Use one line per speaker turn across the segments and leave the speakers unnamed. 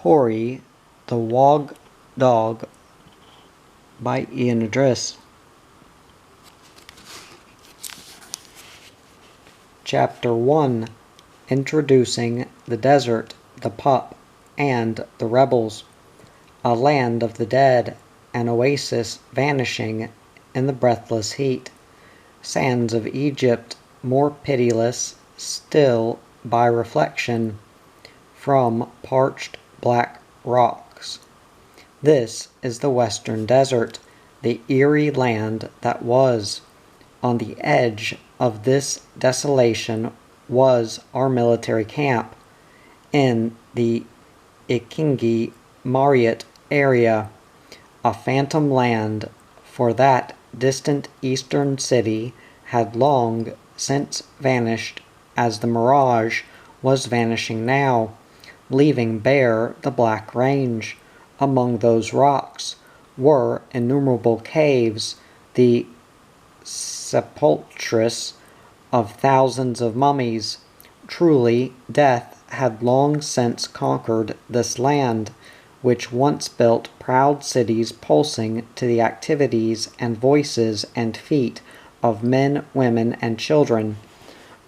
Horrie, the Wog Dog by Idriess. Chapter 1. Introducing the Desert, the Pup, and the Rebels. A land of the dead, an oasis vanishing in the breathless heat. Sands of Egypt, more pitiless still by reflection from parched black rocks. This is the Western Desert, the eerie land that was. On the edge of this desolation was our military camp in the Ikingi Mariot area, a phantom land, for that distant eastern city had long since vanished as the mirage was vanishing now, leaving bare the Black Range. Among those rocks were innumerable caves, the sepulchres of thousands of mummies. Truly, death had long since conquered this land, which once built proud cities pulsing to the activities and voices and feet of men, women, and children.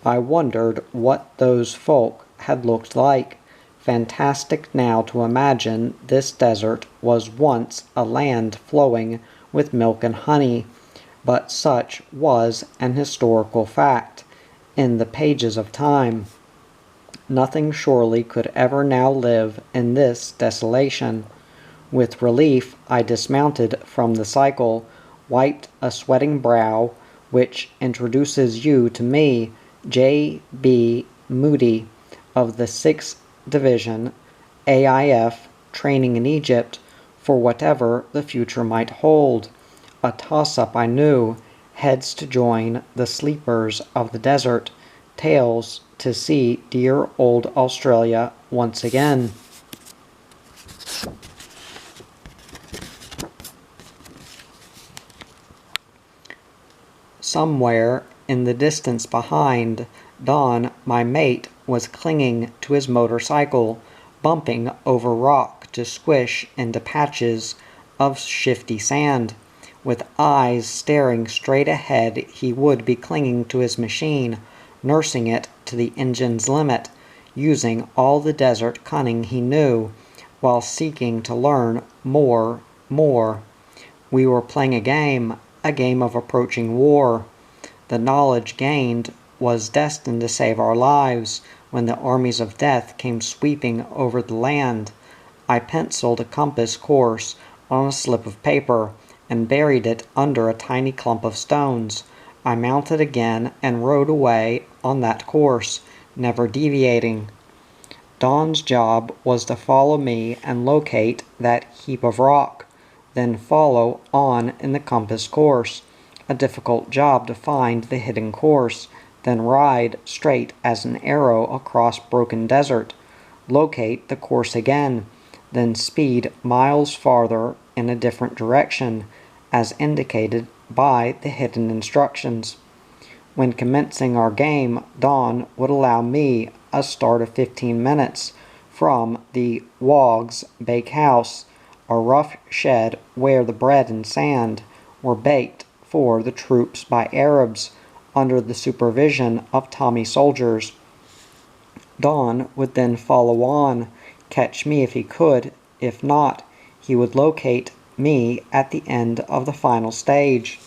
I wondered what those folk had looked like. Fantastic now to imagine this desert was once a land flowing with milk and honey, but such was an historical fact in the pages of time. Nothing surely could ever now live in this desolation. With relief I dismounted from the cycle, wiped a sweating brow, which introduces you to me, J.B. Moody, of the 6th Division, AIF, training in Egypt, for whatever the future might hold. A toss-up I knew, heads to join the sleepers of the desert, tails to see dear old Australia once again. Somewhere in the distance behind, Don, my mate, was clinging to his motorcycle, bumping over rock to squish into patches of shifty sand. With eyes staring straight ahead, he would be clinging to his machine, nursing it to the engine's limit, using all the desert cunning he knew, while seeking to learn more. We were playing a game of approaching war. The knowledge gained was destined to save our lives when the armies of death came sweeping over the land. I penciled a compass course on a slip of paper and buried it under a tiny clump of stones. I mounted again and rode away on that course, never deviating. Don's job was to follow me and locate that heap of rock, then follow on in the compass course. A difficult job to find the hidden course, then ride straight as an arrow across broken desert, locate the course again, then speed miles farther in a different direction, as indicated by the hidden instructions. When commencing our game, Don would allow me a start of 15 minutes from the Wog's bakehouse, a rough shed where the bread and sand were baked for the troops by Arabs under the supervision of Tommy soldiers. Don would then follow on, catch me if he could. If not, he would locate me at the end of the final stage.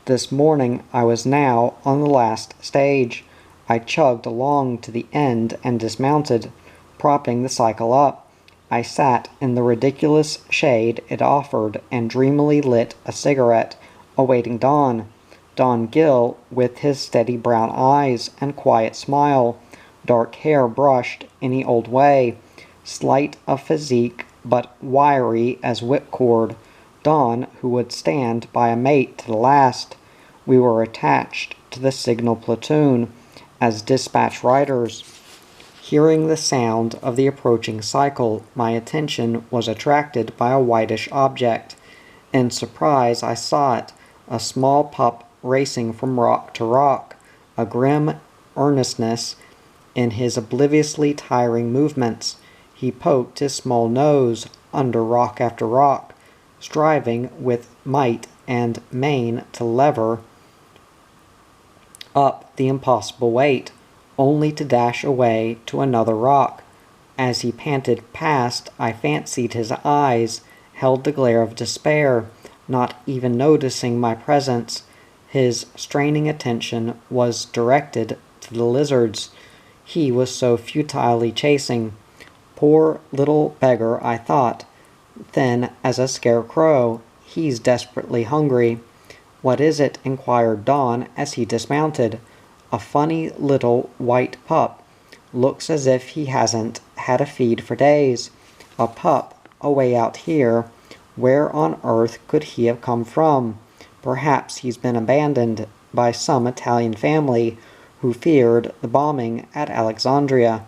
This morning I was now on the last stage. I chugged along to the end and dismounted, propping the cycle up. I sat in the ridiculous shade it offered and dreamily lit a cigarette, awaiting Don. Don Gill, with his steady brown eyes and quiet smile, dark hair brushed any old way, slight of physique but wiry as whipcord. Don, who would stand by a mate to the last. We were attached to the signal platoon as dispatch riders. Hearing the sound of the approaching cycle, my attention was attracted by a whitish object. In surprise I saw it, a small pup racing from rock to rock, a grim earnestness in his obliviously tiring movements. He poked his small nose under rock after rock, striving with might and main to lever up the impossible weight, only to dash away to another rock. As he panted past, I fancied his eyes held the glare of despair, not even noticing my presence. His straining attention was directed to the lizards he was so futilely chasing. Poor little beggar, I thought, thin as a scarecrow. He's desperately hungry. What is it? Inquired Don as he dismounted. A funny little white pup. Looks as if he hasn't had a feed for days. A pup away out here. Where on earth could he have come from? Perhaps he's been abandoned by some Italian family who feared the bombing at Alexandria.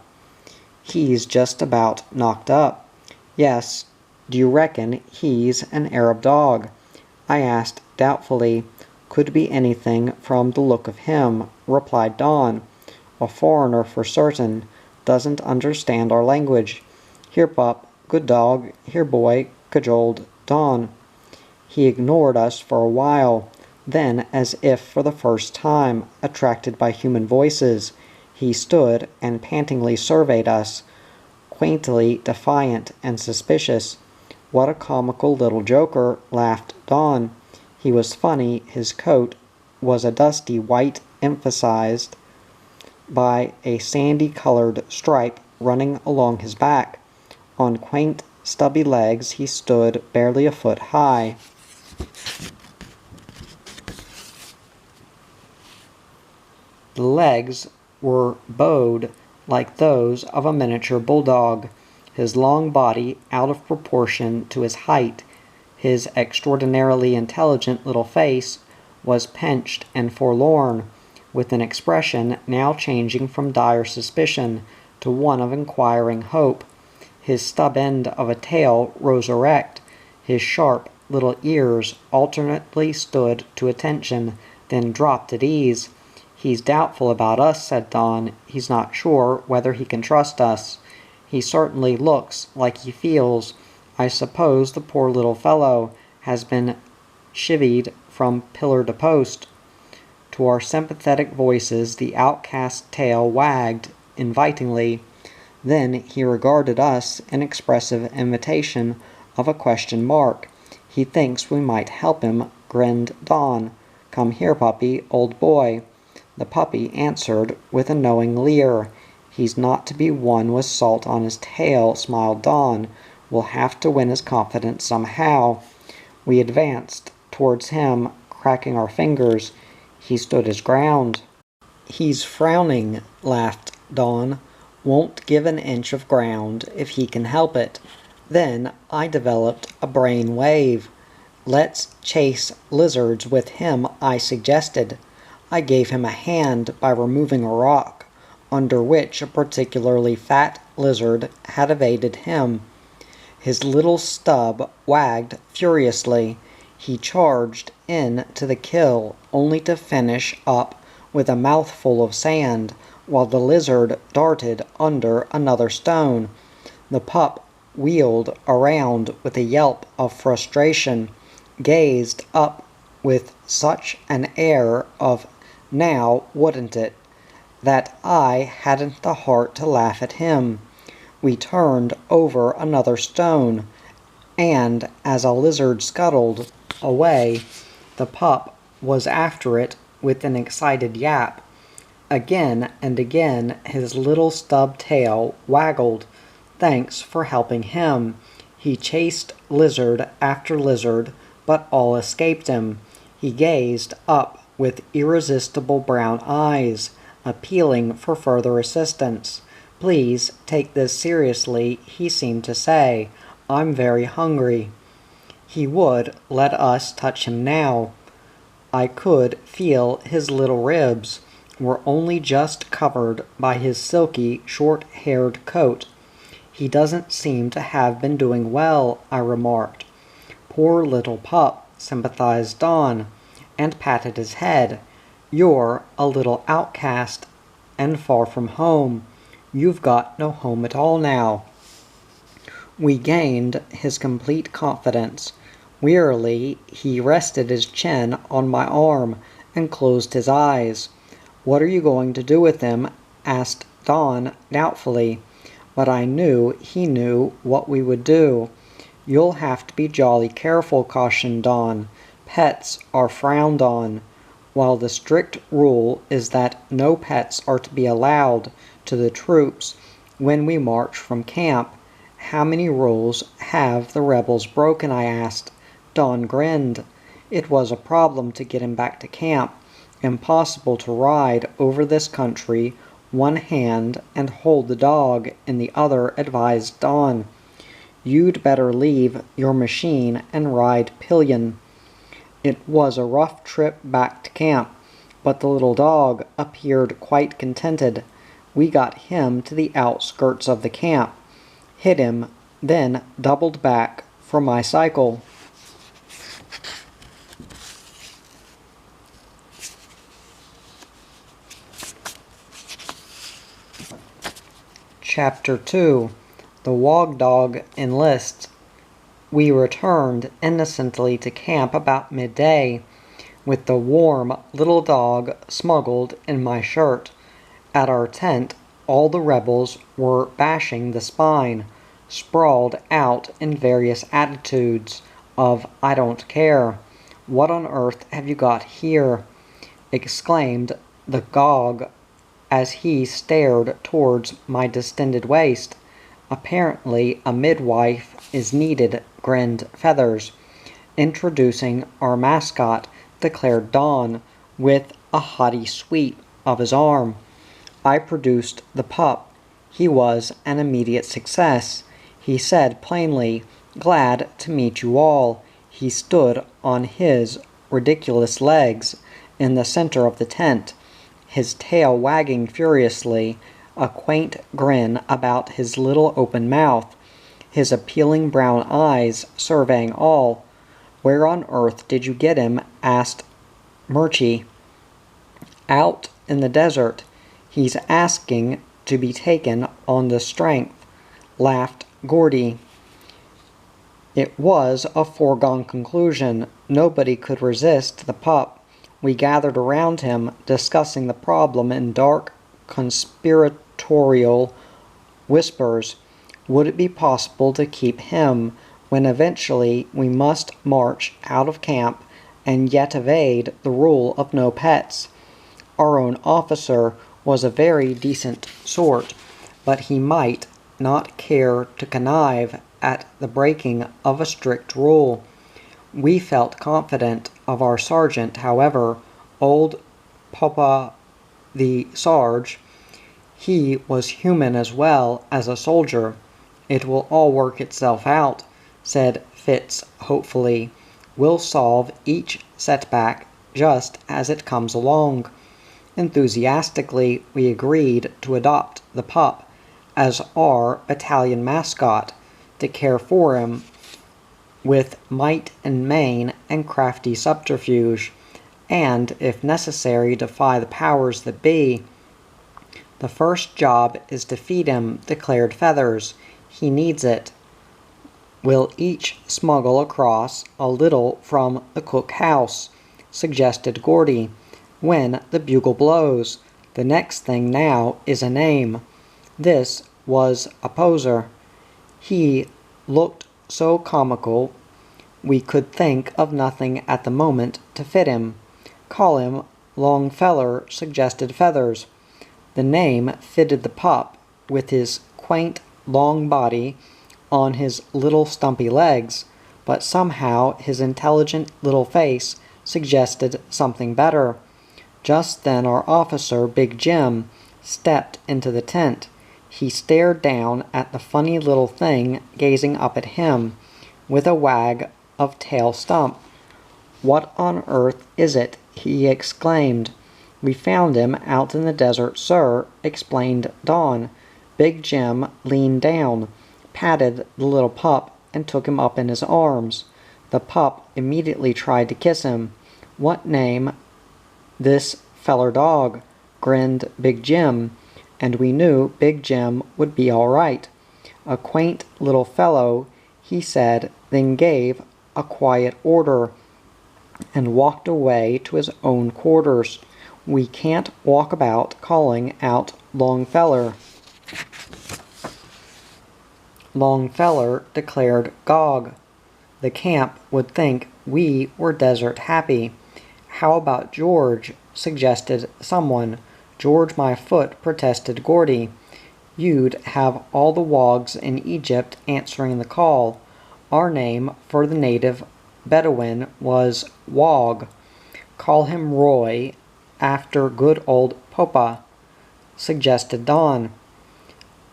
He's just about knocked up. Yes. Do you reckon he's an Arab dog? I asked doubtfully. Could be anything from the look of him, replied Don. A foreigner for certain. Doesn't understand our language. Here, pup. Good dog. Here, boy, cajoled Don. He ignored us for a while. Then, as if for the first time, attracted by human voices, he stood and pantingly surveyed us, quaintly defiant and suspicious. What a comical little joker, laughed Don. He was funny. His coat was a dusty white emphasized by a sandy-colored stripe running along his back. On quaint, stubby legs he stood barely a foot high. The legs were bowed like those of a miniature bulldog, his long body out of proportion to his height. His extraordinarily intelligent little face was pinched and forlorn, with an expression now changing from dire suspicion to one of inquiring hope. His stub end of a tail rose erect. His sharp little ears alternately stood to attention, then dropped at ease. He's doubtful about us, said Don. He's not sure whether he can trust us. He certainly looks like he feels. I suppose the poor little fellow has been chivied from pillar to post. To our sympathetic voices the outcast tail wagged invitingly. Then he regarded us in expressive imitation of a question mark. He thinks we might help him, grinned Don. Come here, puppy, old boy. The puppy answered with a knowing leer. He's not to be won with salt on his tail, smiled Don. We'll have to win his confidence somehow. We advanced towards him, cracking our fingers. He stood his ground. He's frowning, laughed Don. Won't give an inch of ground if he can help it. Then I developed a brain wave. Let's chase lizards with him, I suggested. I gave him a hand by removing a rock, under which a particularly fat lizard had evaded him. His little stub wagged furiously. He charged in to the kill, only to finish up with a mouthful of sand, while the lizard darted under another stone. The pup wheeled around with a yelp of frustration, gazed up with such an air of now wouldn't it, that I hadn't the heart to laugh at him. We turned over another stone, and as a lizard scuttled away, the pup was after it with an excited yap. Again and again his little stub tail waggled. Thanks for helping him. He chased lizard after lizard, but all escaped him. He gazed up with irresistible brown eyes, appealing for further assistance. Please take this seriously, he seemed to say. I'm very hungry. He would let us touch him now. I could feel his little ribs were only just covered by his silky, short-haired coat. He doesn't seem to have been doing well, I remarked. Poor little pup, sympathized Don, and patted his head. You're a little outcast and far from home. You've got no home at all now. We gained his complete confidence. Wearily, he rested his chin on my arm and closed his eyes. "What are you going to do with him?" asked Don doubtfully, but I knew he knew what we would do. "You'll have to be jolly careful," cautioned Don. "Pets are frowned on, while the strict rule is that no pets are to be allowed to the troops when we march from camp." "How many rules have the rebels broken?" I asked. Don grinned. It was a problem to get him back to camp. Impossible to ride over this country one hand and hold the dog in the other, advised Don. "You'd better leave your machine and ride pillion." It was a rough trip back to camp, but the little dog appeared quite contented. We got him to the outskirts of the camp, hit him, then doubled back for my cycle. Chapter 2. The Wog Dog Enlists. We returned innocently to camp about midday, with the warm little dog smuggled in my shirt. At our tent, all the rebels were bashing the spine, sprawled out in various attitudes of "I don't care." "What on earth have you got here?" exclaimed the Gog as he stared towards my distended waist. "Apparently a midwife is needed," grinned Feathers. "Introducing our mascot," declared Don, with a haughty sweep of his arm. I produced the pup. He was an immediate success. He said plainly, "Glad to meet you all." He stood on his ridiculous legs in the center of the tent, his tail wagging furiously, a quaint grin about his little open mouth, his appealing brown eyes surveying all. "Where on earth did you get him?" asked Murchie. "Out in the desert. He's asking to be taken on the strength," laughed Gordy. It was a foregone conclusion. Nobody could resist the pup. We gathered around him, discussing the problem in dark, conspiratorial whispers. Would it be possible to keep him when eventually we must march out of camp and yet evade the rule of no pets? Our own officer was a very decent sort, but he might not care to connive at the breaking of a strict rule. We felt confident of our sergeant, however, old Papa the Sarge. He was human as well as a soldier. "It will all work itself out," said Fitz hopefully. "We'll solve each setback just as it comes along." Enthusiastically, we agreed to adopt the pup as our battalion mascot, to care for him with might and main and crafty subterfuge, and, if necessary, defy the powers that be. "The first job is to feed him," declared Feathers. "He needs it." "We'll each smuggle across a little from the cook-house," suggested Gordy, "when the bugle blows. The next thing now is a name." This was a poser. He looked so comical we could think of nothing at the moment to fit him. "Call him Longfeller," suggested Feathers. The name fitted the pup, with his quaint long body on his little stumpy legs, but somehow his intelligent little face suggested something better. Just then our officer, Big Jim, stepped into the tent. He stared down at the funny little thing gazing up at him, with a wag of tail stump. "What on earth is it?" he exclaimed. "We found him out in the desert, sir," explained Don. Big Jim leaned down, patted the little pup, and took him up in his arms. The pup immediately tried to kiss him. "What name this feller dog?" grinned Big Jim, and we knew Big Jim would be all right. "A quaint little fellow," he said, then gave a quiet order, and walked away to his own quarters. "We can't walk about calling out Longfeller." Longfeller, declared Gog. "The camp would think we were desert happy." "How about George?" suggested someone. "George my foot," protested Gordy. "You'd have all the wogs in Egypt answering the call. Our name for the native Bedouin was Wog. Call him Roy, after good old Popa," suggested Don.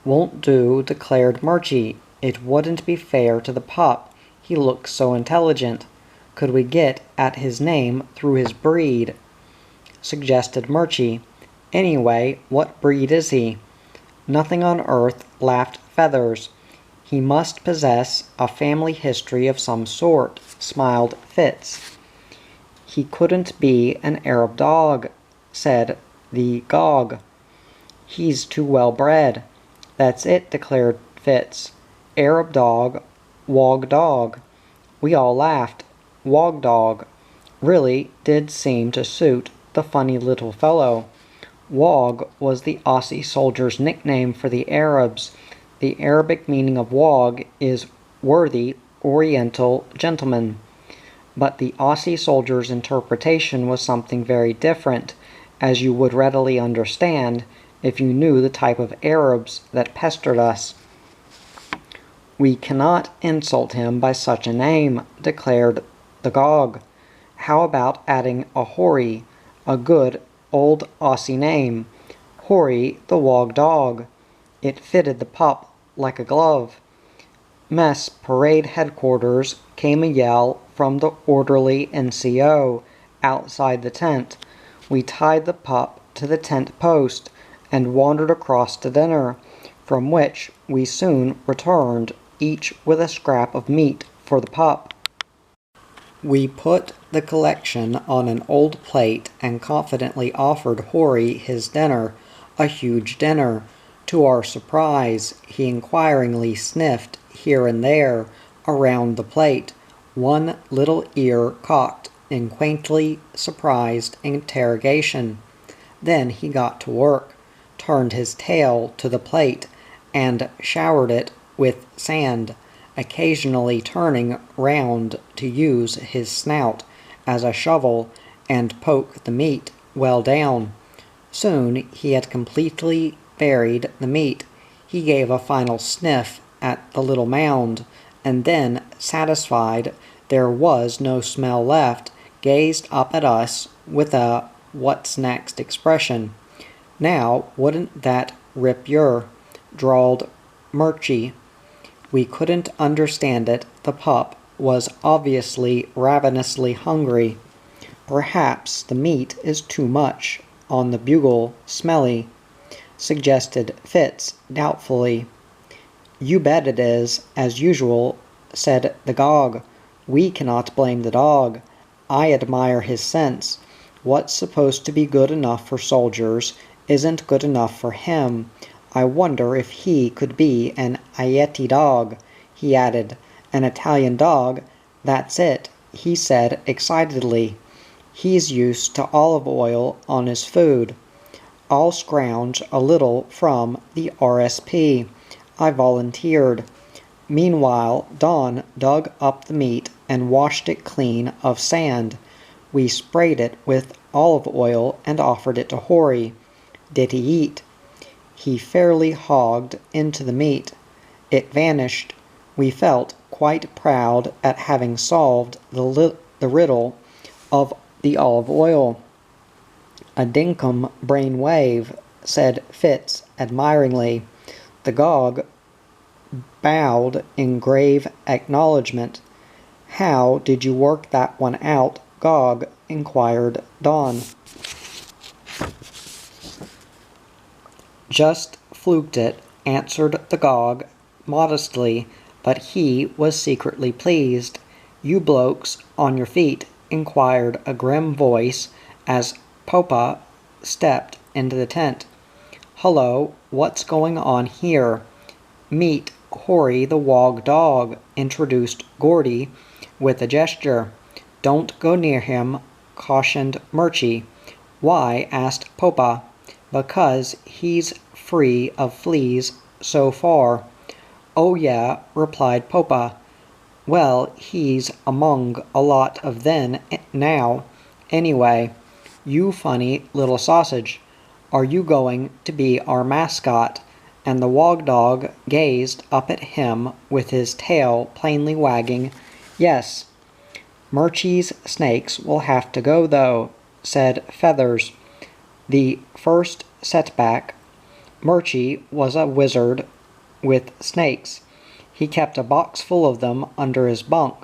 "Won't do," declared Murchie. "It wouldn't be fair to the pup. He looks so intelligent. Could we get at his name through his breed?" suggested Murchie. "Anyway, what breed is he?" "Nothing on earth," laughed Feathers. "He must possess a family history of some sort," smiled Fitz. "He couldn't be an Arab dog," said the Gog. "He's too well bred." "That's it," declared Fitz. "Arab dog, Wog dog." We all laughed. Wog dog really did seem to suit the funny little fellow. Wog was the Aussie soldiers' nickname for the Arabs. The Arabic meaning of Wog is worthy Oriental gentleman. But the Aussie soldiers' interpretation was something very different, as you would readily understand if you knew the type of Arabs that pestered us. "We cannot insult him by such a name," declared the Gog. "How about adding a Horrie, a good old Aussie name? Horrie the Wog Dog." It fitted the pup like a glove. "Mess parade headquarters," came a yell from the orderly NCO outside the tent. We tied the pup to the tent post and wandered across to dinner, from which we soon returned, each with a scrap of meat for the pup. We put the collection on an old plate and confidently offered Horrie his dinner, a huge dinner. To our surprise, he inquiringly sniffed here and there around the plate, one little ear cocked in quaintly surprised interrogation. Then he got to work, turned his tail to the plate, and showered it with sand, occasionally turning round to use his snout as a shovel and poke the meat well down. Soon he had completely buried the meat. He gave a final sniff at the little mound, and then, satisfied there was no smell left, gazed up at us with a "what's next" expression. "Now, wouldn't that rip your," drawled Murchie. We couldn't understand it. The pup was obviously ravenously hungry. "Perhaps the meat is too much on the bugle, smelly," suggested Fitz doubtfully. "You bet it is, as usual," said the Gog. "We cannot blame the dog. I admire his sense. What's supposed to be good enough for soldiers isn't good enough for him. I wonder if he could be an Aieti dog," he added. "An Italian dog, that's it," he said excitedly. "He's used to olive oil on his food." "I'll scrounge a little from the RSP," I volunteered. Meanwhile, Don dug up the meat and washed it clean of sand. We sprayed it with olive oil and offered it to Horrie. Did he eat? He fairly hogged into the meat. It vanished. We felt quite proud at having solved the riddle of the olive oil. "A dinkum brain wave," said Fitz admiringly. The Gog bowed in grave acknowledgment. "How did you work that one out, Gog?" inquired Don. "Just fluked it," answered the Gog modestly, but he was secretly pleased. "You blokes on your feet?" inquired a grim voice as Popa stepped into the tent. "Hullo, what's going on here?" "Meat," Horrie the Wog Dog, introduced Gordy with a gesture. Don't go near him, cautioned Murchie. Why? Asked Popa. Because he's free of fleas so far. Oh yeah, replied Popa. Well, he's among a lot of them now. Anyway, you funny little sausage, are you going to be our mascot? And the Wog Dog gazed up at him with his tail plainly wagging. Yes. Murchie's snakes will have to go, though, said Feathers. The first setback. Murchie was a wizard with snakes. He kept a box full of them under his bunk.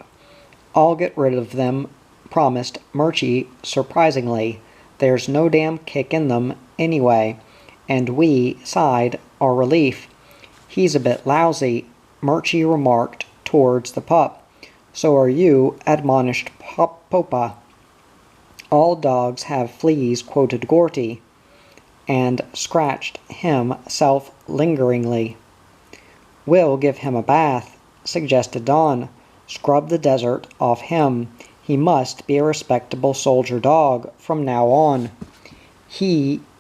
I'll get rid of them, promised Murchie surprisingly. There's no damn kick in them, anyway. And we sighed our relief. He's a bit lousy, Murchie remarked towards the pup. So are you, admonished Popa. All dogs have fleas, quoted Gorty, and scratched himself lingeringly. We'll give him a bath, suggested Don. Scrub the desert off him. He must be a respectable soldier dog from now on.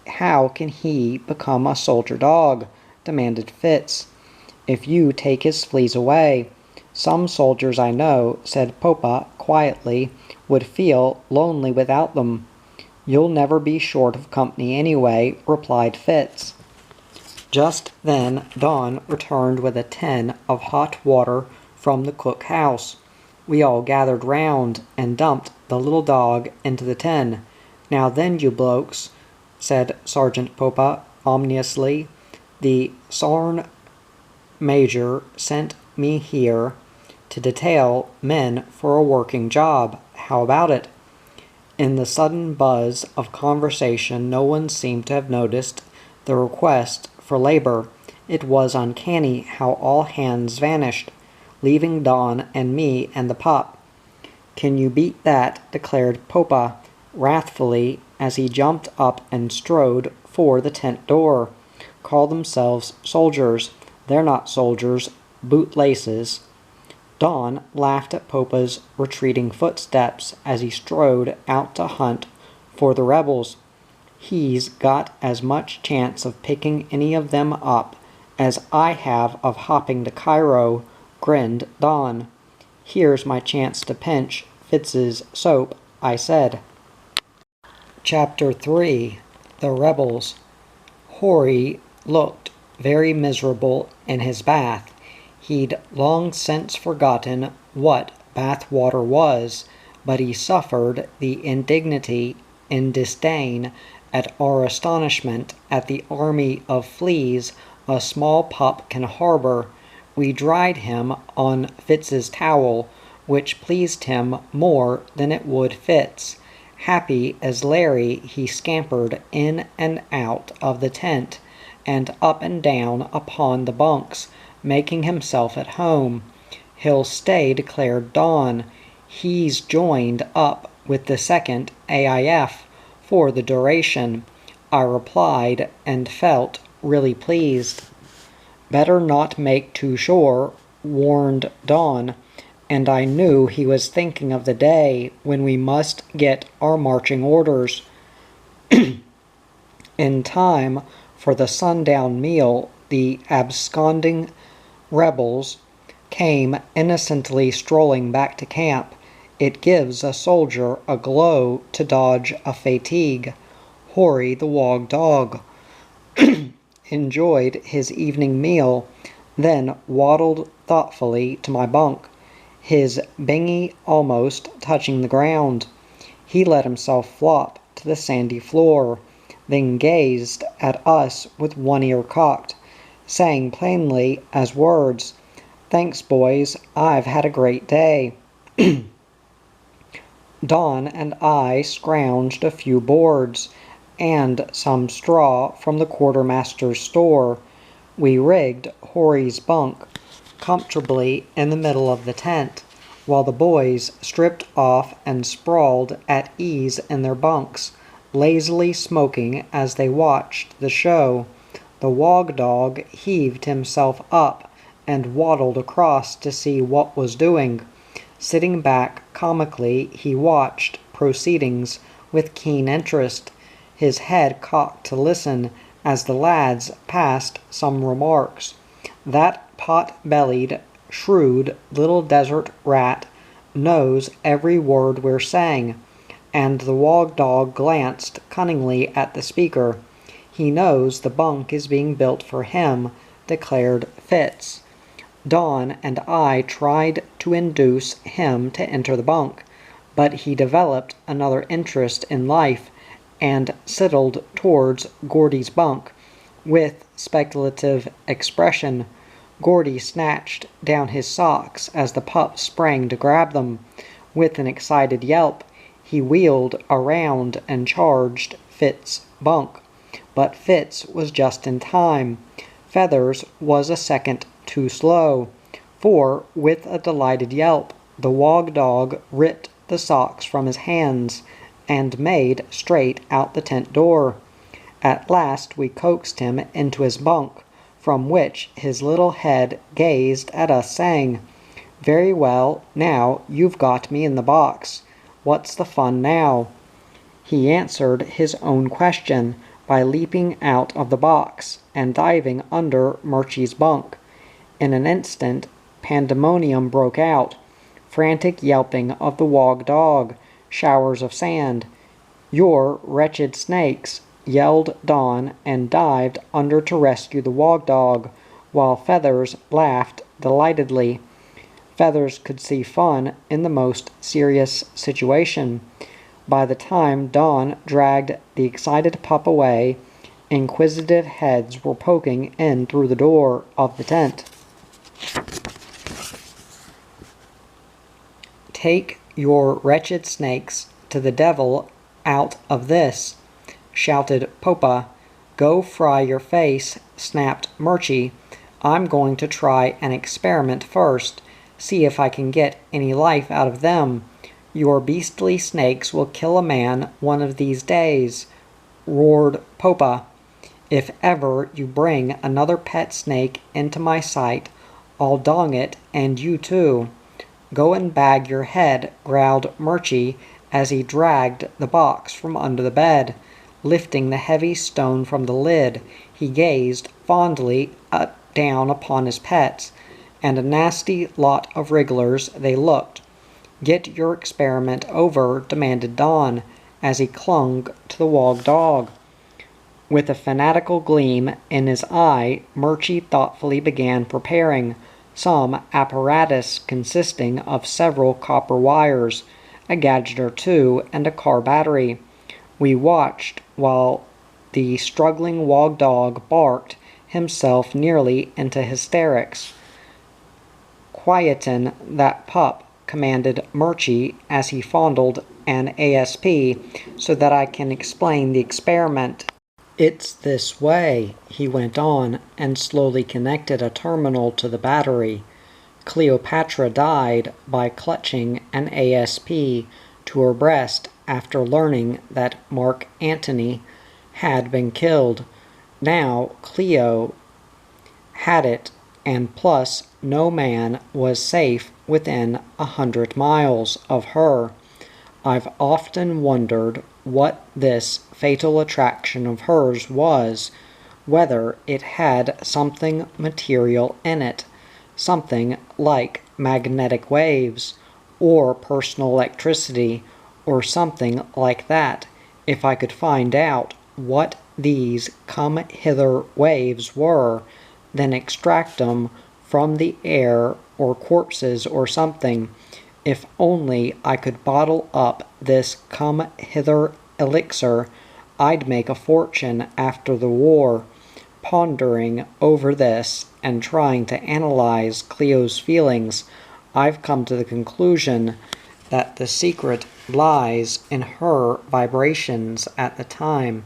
How can he become a soldier dog? Demanded Fitz. If you take his fleas away. Some soldiers I know, said Popa quietly, would feel lonely without them. You'll never be short of company anyway, replied Fitz. Just then Don returned with a tin of hot water from the cook-house. We all gathered round and dumped the little dog into the tin. Now then, you blokes, said Sergeant Popa ominously, the Sarn Major sent me here to detail men for a working job. How about it? In the sudden buzz of conversation, no one seemed to have noticed the request for labor. It was uncanny how all hands vanished, leaving Don and me and the pup. Can you beat that? Declared Popa wrathfully as he jumped up and strode for the tent door. Call themselves soldiers. They're not soldiers, bootlaces. Don laughed at Popa's retreating footsteps as he strode out to hunt for the rebels. He's got as much chance of picking any of them up as I have of hopping to Cairo, grinned Don. Here's my chance to pinch Fitz's soap, I said. Chapter 3. The Rebels. Horrie looked very miserable in his bath. He'd long since forgotten what bath water was, but he suffered the indignity and disdain at our astonishment at the army of fleas a small pup can harbor. We dried him on Fitz's towel, which pleased him more than it would Fitz. Happy as Larry, he scampered in and out of the tent, and up and down upon the bunks, making himself at home. He'll stay, declared Don. He's joined up with the 2nd AIF for the duration, I replied, and felt really pleased. Better not make too sure, warned Don, and I knew he was thinking of the day when we must get our marching orders. In time for the sundown meal, the absconding rebels came innocently strolling back to camp. It gives a soldier a glow to dodge a fatigue. Horrie the Wog Dog enjoyed his evening meal, then waddled thoughtfully to my bunk, his bingy almost touching the ground. He let himself flop to the sandy floor, then gazed at us with one ear cocked, saying plainly as words, "Thanks, boys, I've had a great day." Don and I scrounged a few boards and some straw from the quartermaster's store. We rigged Horrie's bunk comfortably in the middle of the tent, while the boys stripped off and sprawled at ease in their bunks, lazily smoking as they watched the show. The Wog Dog heaved himself up and waddled across to see what was doing. Sitting back comically, he watched proceedings with keen interest, his head cocked to listen as the lads passed some remarks. That pot-bellied, shrewd little desert rat knows every word we're saying, and the wog-dog glanced cunningly at the speaker. He knows the bunk is being built for him, declared Fitz. Don and I tried to induce him to enter the bunk, but he developed another interest in life and sidled towards Gordy's bunk with speculative expression. Gordy snatched down his socks as the pup sprang to grab them. With an excited yelp, he wheeled around and charged Fitz's bunk. But Fitz was just in time. Feathers was a second too slow, for, with a delighted yelp, the wog-dog ripped the socks from his hands and made straight out the tent door. At last we coaxed him into his bunk, from which his little head gazed at us, saying, "Very well, now you've got me in the box. What's the fun now?" He answered his own question by leaping out of the box and diving under Murchy's bunk. In an instant, pandemonium broke out. Frantic yelping of the wog-dog, showers of sand. "You're wretched snakes!" yelled Don, and dived under to rescue the wog-dog, while Feathers laughed delightedly. Feathers could see fun in the most serious situation. By the time Don dragged the excited pup away, inquisitive heads were poking in through the door of the tent. "Take your wretched snakes to the devil out of this," shouted Popa. "Go fry your face," snapped Murchy. "I'm going to try an experiment first, see if I can get any life out of them. Your beastly snakes will kill a man one of these days," roared Popa. "If ever you bring another pet snake into my sight, I'll dong it, and you too." "Go and bag your head," growled Murchy as he dragged the box from under the bed. Lifting the heavy stone from the lid, he gazed fondly down upon his pets, and a nasty lot of wrigglers they looked. "Get your experiment over," demanded Don, as he clung to the wog-dog. With a fanatical gleam in his eye, Murchy thoughtfully began preparing some apparatus consisting of several copper wires, a gadget or two, and a car battery. We watched while the struggling wog-dog barked himself nearly into hysterics. "Quieten that pup," commanded Murchy as he fondled an ASP so that I can explain the experiment. "It's this way," he went on, and slowly connected a terminal to the battery. Cleopatra died by clutching an ASP to her breast after learning that Mark Antony had been killed. Now Cleo had it, and plus no man was safe within 100 miles of her. I've often wondered what this fatal attraction of hers was, whether it had something material in it, something like magnetic waves, or personal electricity, or something like that. If I could find out what these come-hither waves were, then extract 'em from the air or corpses or something. If only I could bottle up this come-hither elixir, I'd make a fortune after the war. Pondering over this and trying to analyze Cleo's feelings, I've come to the conclusion that the secret lies in her vibrations at the time.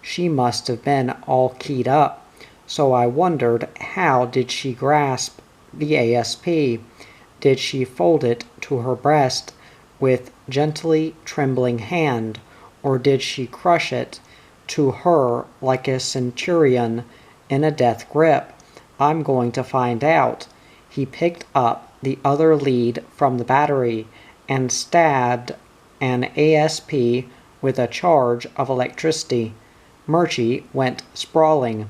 She must have been all keyed up, so I wondered, how did she grasp the ASP? Did she fold it to her breast with gently trembling hand, or did she crush it to her like a centurion in a death grip? I'm going to find out. He picked up the other lead from the battery and stabbed an ASP with a charge of electricity. Murchie went sprawling.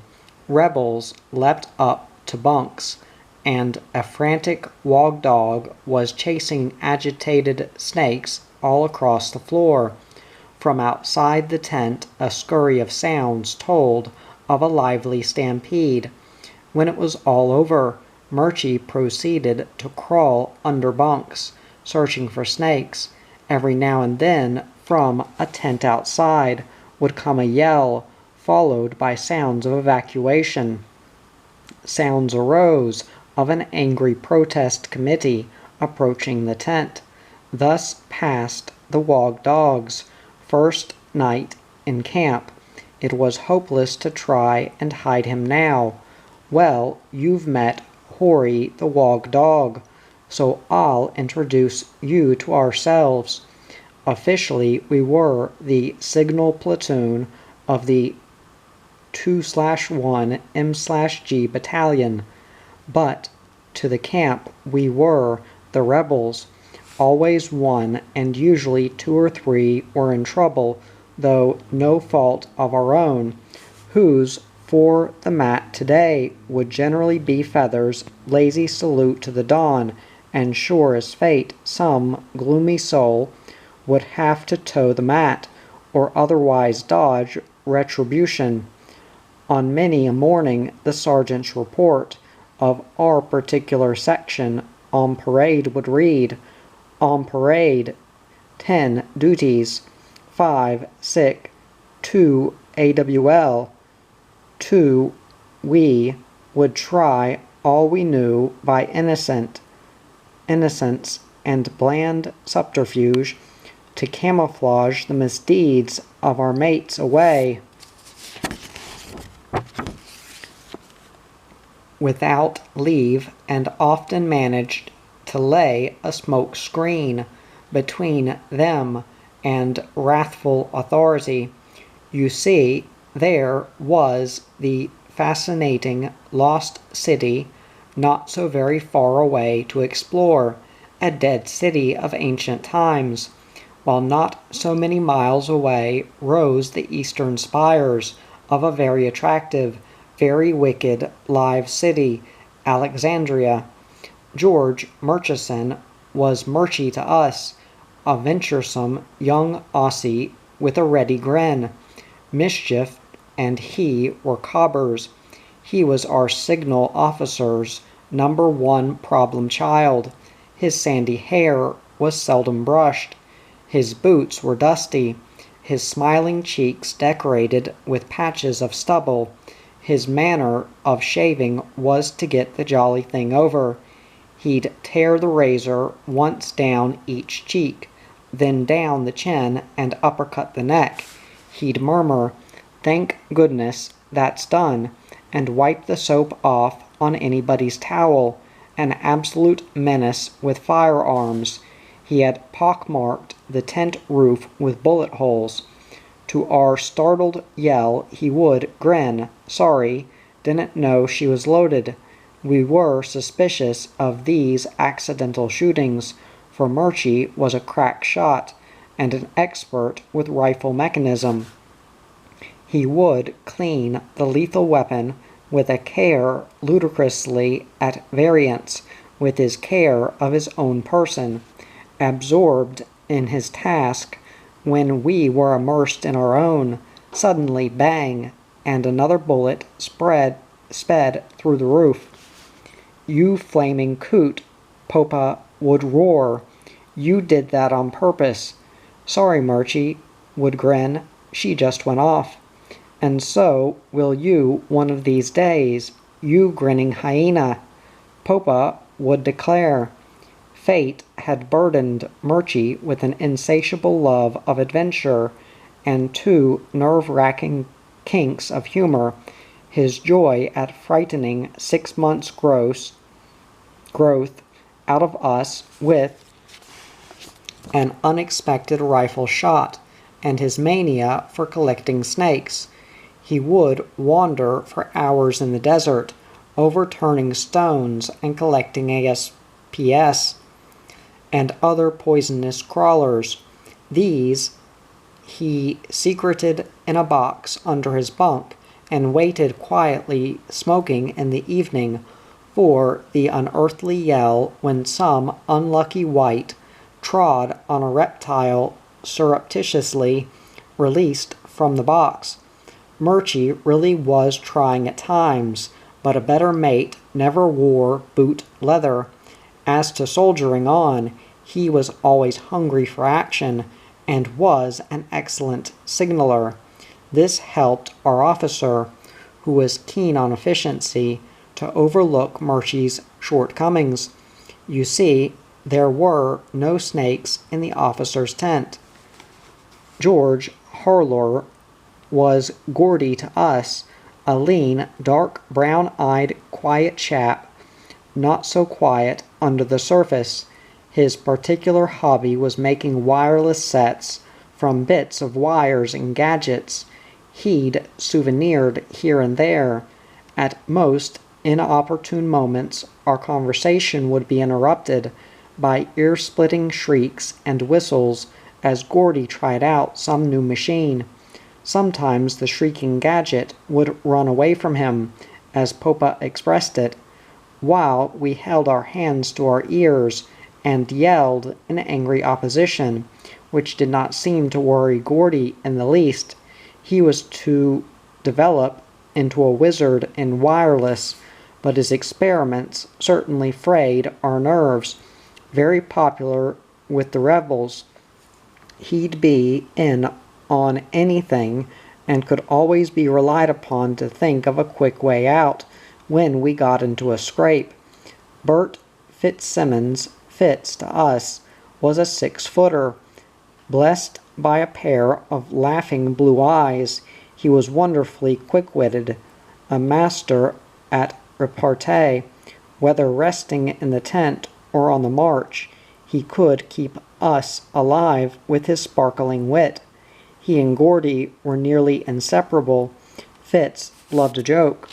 Rebels leapt up to bunks, and a frantic wog dog was chasing agitated snakes all across the floor. From outside the tent a scurry of sounds told of a lively stampede. When it was all over, Murchie proceeded to crawl under bunks, searching for snakes. Every now and then, from a tent outside, would come a yell, followed by sounds of evacuation. Sounds arose of an angry protest committee approaching the tent. Thus passed the wog dog's first night in camp. It was hopeless to try and hide him now. Well, you've met Horrie the wog dog, so I'll introduce you to ourselves. Officially, we were the signal platoon of the 2/1 M/G battalion, but to the camp we were the rebels. Always one, and usually two or three, were in trouble, though no fault of our own, whose for the mat today would generally be Feather's lazy salute to the dawn, and sure as fate some gloomy soul would have to toe the mat, or otherwise dodge retribution. On many a morning the sergeant's report of our particular section on parade would read, "On parade, 10 duties, 5 sick, 2 AWL, 2 we would try all we knew by innocence and bland subterfuge to camouflage the misdeeds of our mates away without leave, and often managed to lay a smoke screen between them and wrathful authority. You see, there was the fascinating lost city not so very far away to explore, a dead city of ancient times, while not so many miles away rose the eastern spires of a very attractive, very wicked live city, Alexandria. George Murchison was Murchie to us, a venturesome young Aussie with a ready grin. Mischief and he were cobbers. He was our signal officer's #1 problem child. His sandy hair was seldom brushed. His boots were dusty, his smiling cheeks decorated with patches of stubble. His manner of shaving was to get the jolly thing over. He'd tear the razor once down each cheek, then down the chin and uppercut the neck. He'd murmur, "Thank goodness that's done," and wipe the soap off on anybody's towel, an absolute menace with firearms. He had pockmarked the tent roof with bullet holes. To our startled yell he would grin, "Sorry, didn't know she was loaded." We were suspicious of these accidental shootings, for Murchie was a crack shot and an expert with rifle mechanism. He would clean the lethal weapon with a care ludicrously at variance with his care of his own person. Absorbed in his task, when we were immersed in our own, suddenly bang, and another bullet sped through the roof. "You flaming coot," Popa would roar. "You did that on purpose." "Sorry," Murchie would grin. "She just went off." "And so will you one of these days, you grinning hyena," Popa would declare. Fate had burdened Murchie with an insatiable love of adventure and 2 nerve-wracking kinks of humor. His joy at frightening 6 months' growth out of us with an unexpected rifle shot, and his mania for collecting snakes. He would wander for hours in the desert, overturning stones and collecting ASPS and other poisonous crawlers. These he secreted in a box under his bunk and waited quietly smoking in the evening for the unearthly yell when some unlucky wight trod on a reptile surreptitiously released from the box. Murchie really was trying at times, but a better mate never wore boot leather. As to soldiering on, he was always hungry for action, and was an excellent signaller. This helped our officer, who was keen on efficiency, to overlook Murchie's shortcomings. You see, there were no snakes in the officer's tent. George Horrie was Gordy to us, a lean, dark, brown-eyed, quiet chap, not so quiet under the surface. His particular hobby was making wireless sets from bits of wires and gadgets he'd souvenired here and there. At most inopportune moments, our conversation would be interrupted by ear-splitting shrieks and whistles as Gordy tried out some new machine. Sometimes the shrieking gadget would run away from him, as Popa expressed it, while we held our hands to our ears and yelled in angry opposition, which did not seem to worry Gordy in the least. He was to develop into a wizard in wireless, but his experiments certainly frayed our nerves. Very popular with the rebels, he'd be in on anything and could always be relied upon to think of a quick way out when we got into a scrape. Bert Fitzsimmons, Fitz to us, was a 6-footer. Blessed by a pair of laughing blue eyes, he was wonderfully quick-witted, a master at repartee. Whether resting in the tent or on the march, he could keep us alive with his sparkling wit. He and Gordy were nearly inseparable. Fitz loved a joke,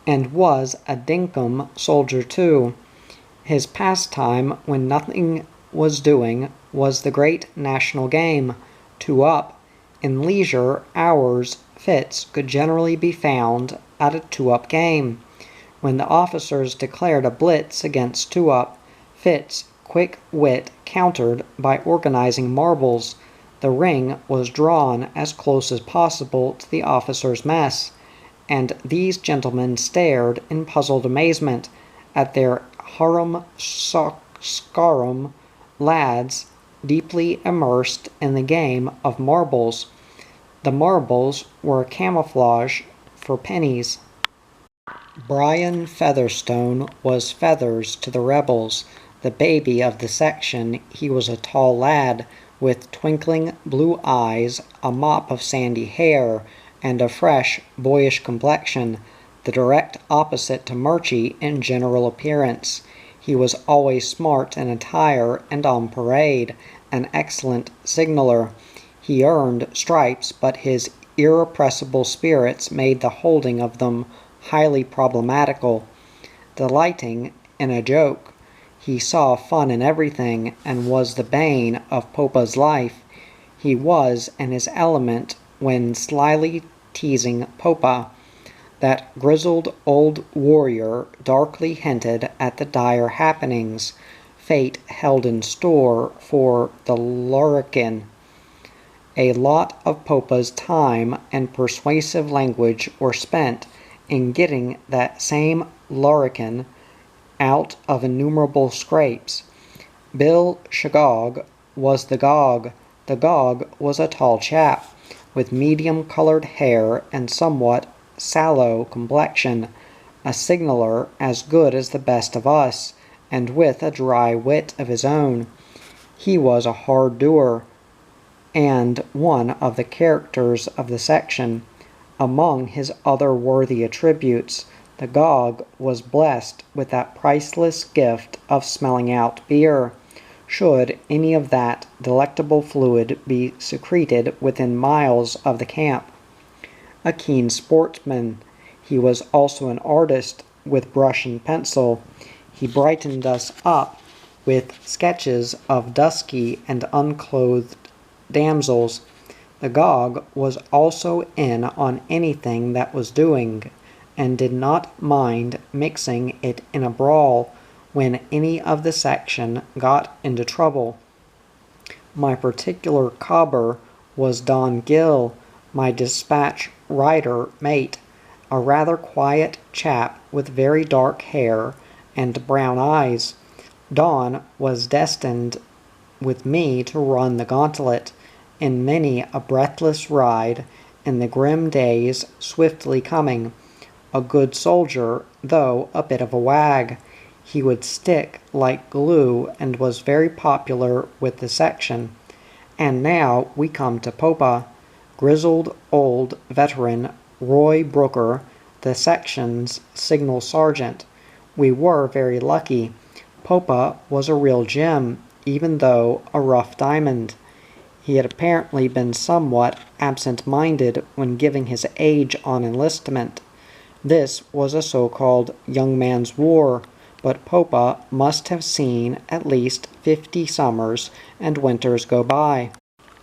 and was a dinkum soldier too. His pastime, when nothing was doing, was the great national game, 2-up. In leisure hours, Fitz could generally be found at a 2-up game. When the officers declared a blitz against 2-up, Fitz quick wit countered by organizing marbles. The ring was drawn as close as possible to the officers' mess, and these gentlemen stared in puzzled amazement at their harum-scarum lads deeply immersed in the game of marbles. The marbles were a camouflage for pennies. Brian Featherstone was feathers to the rebels. The baby of the section, he was a tall lad with twinkling blue eyes, a mop of sandy hair, and a fresh, boyish complexion, the direct opposite to Murchie in general appearance. He was always smart in attire and on parade, an excellent signaller. He earned stripes, but his irrepressible spirits made the holding of them highly problematical. Delighting in a joke, he saw fun in everything, and was the bane of Popa's life. He was in his element when slyly teasing Popa. That grizzled old warrior darkly hinted at the dire happenings fate held in store for the Lorican. A lot of Popa's time and persuasive language were spent in getting that same Lorican out of innumerable scrapes. Bill Shagog was the Gog. The Gog was a tall chap, with medium-colored hair and somewhat sallow complexion, a signaller as good as the best of us, and with a dry wit of his own. He was a hard doer, and one of the characters of the section. Among his other worthy attributes, the Gog was blessed with that priceless gift of smelling out beer. Should any of that delectable fluid be secreted within miles of the camp, a keen sportsman. He was also an artist with brush and pencil. He brightened us up with sketches of dusky and unclothed damsels. The Gog was also in on anything that was doing, and did not mind mixing it in a brawl when any of the section got into trouble. My particular cobber was Don Gill, my dispatch rider mate, a rather quiet chap with very dark hair and brown eyes. Don was destined with me to run the gauntlet in many a breathless ride in the grim days swiftly coming. A good soldier, though a bit of a wag. He would stick like glue and was very popular with the section. And now we come to Popa, grizzled old veteran Roy Brooker, the section's signal sergeant. We were very lucky. Popa was a real gem, even though a rough diamond. He had apparently been somewhat absent-minded when giving his age on enlistment. This was a so-called young man's war, but Popa must have seen at least 50 summers and winters go by.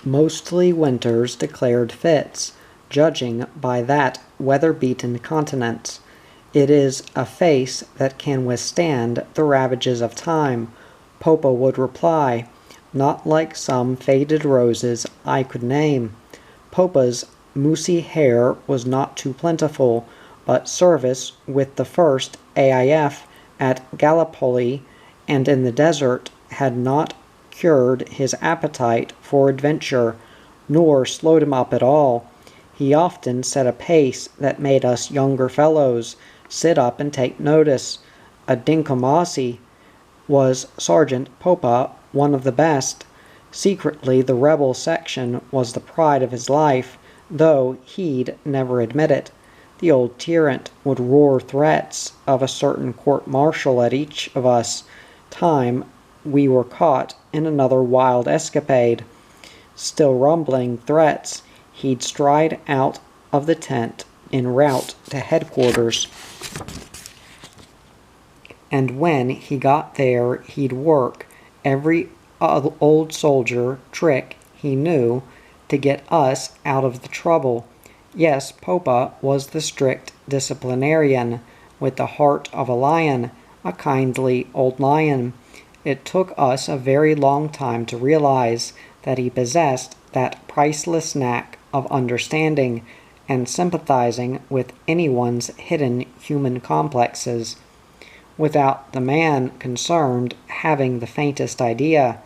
Mostly winters declared fits, judging by that weather-beaten countenance. It is a face that can withstand the ravages of time, Popa would reply, not like some faded roses I could name. Popa's moosey hair was not too plentiful, but service with the 1st AIF at Gallipoli and in the desert had not cured his appetite for adventure, nor slowed him up at all. He often set a pace that made us younger fellows sit up and take notice. A dinkomazi was Sergeant Popa, one of the best. Secretly, the rebel section was the pride of his life, though he'd never admit it. The old tyrant would roar threats of a certain court-martial at each of us time we were caught in another wild escapade. Still rumbling threats, he'd stride out of the tent en route to headquarters. And when he got there, he'd work every old soldier trick he knew to get us out of the trouble. Yes, Popa was the strict disciplinarian, with the heart of a lion, a kindly old lion. It took us a very long time to realize that he possessed that priceless knack of understanding and sympathizing with anyone's hidden human complexes, without the man concerned having the faintest idea.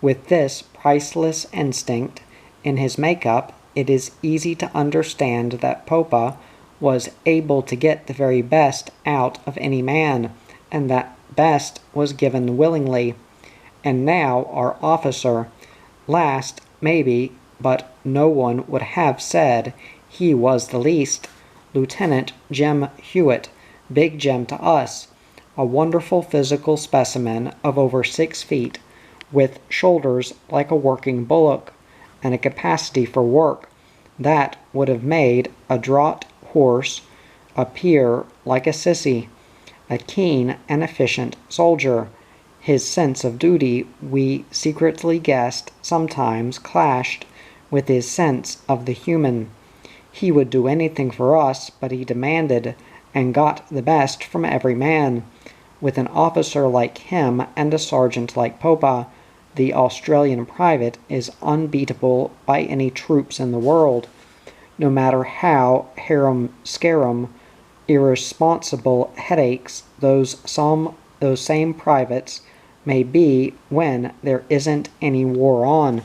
With this priceless instinct in his makeup, it is easy to understand that Popa was able to get the very best out of any man, and that best was given willingly. And now our officer, last maybe, but no one would have said he was the least, Lieutenant Jim Hewitt, Big Jim to us, a wonderful physical specimen of over 6 feet, with shoulders like a working bullock, and a capacity for work that would have made a draught horse appear like a sissy. A keen and efficient soldier. His sense of duty, we secretly guessed, sometimes clashed with his sense of the human. He would do anything for us, but he demanded and got the best from every man. With an officer like him and a sergeant like Popa, the Australian private is unbeatable by any troops in the world, no matter how harum-scarum irresponsible headaches those same privates may be when there isn't any war on.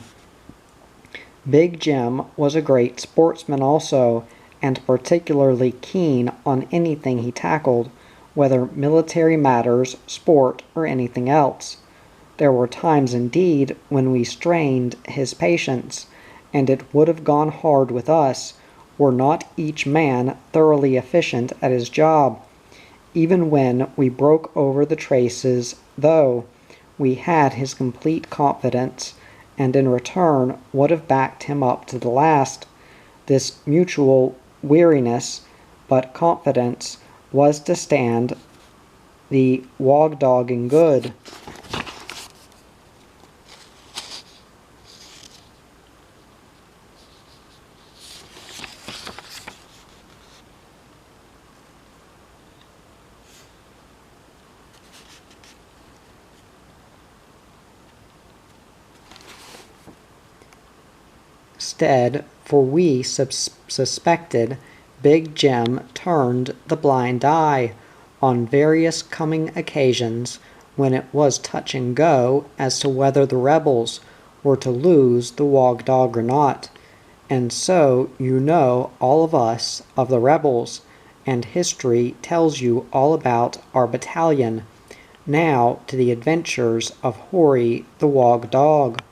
Big Jim was a great sportsman also, and particularly keen on anything he tackled, whether military matters, sport, or anything else. There were times indeed when we strained his patience, and it would have gone hard with us were not each man thoroughly efficient at his job. Even when we broke over the traces, though, we had his complete confidence, and in return would have backed him up to the last. This mutual weariness, but confidence was to stand the wog dog in good. Stead, for we suspected Big Jim turned the blind eye on various coming occasions when it was touch and go as to whether the rebels were to lose the wog dog or not. And so you know all of us of the rebels, and history tells you all about our battalion. Now to the adventures of Horrie the wog dog.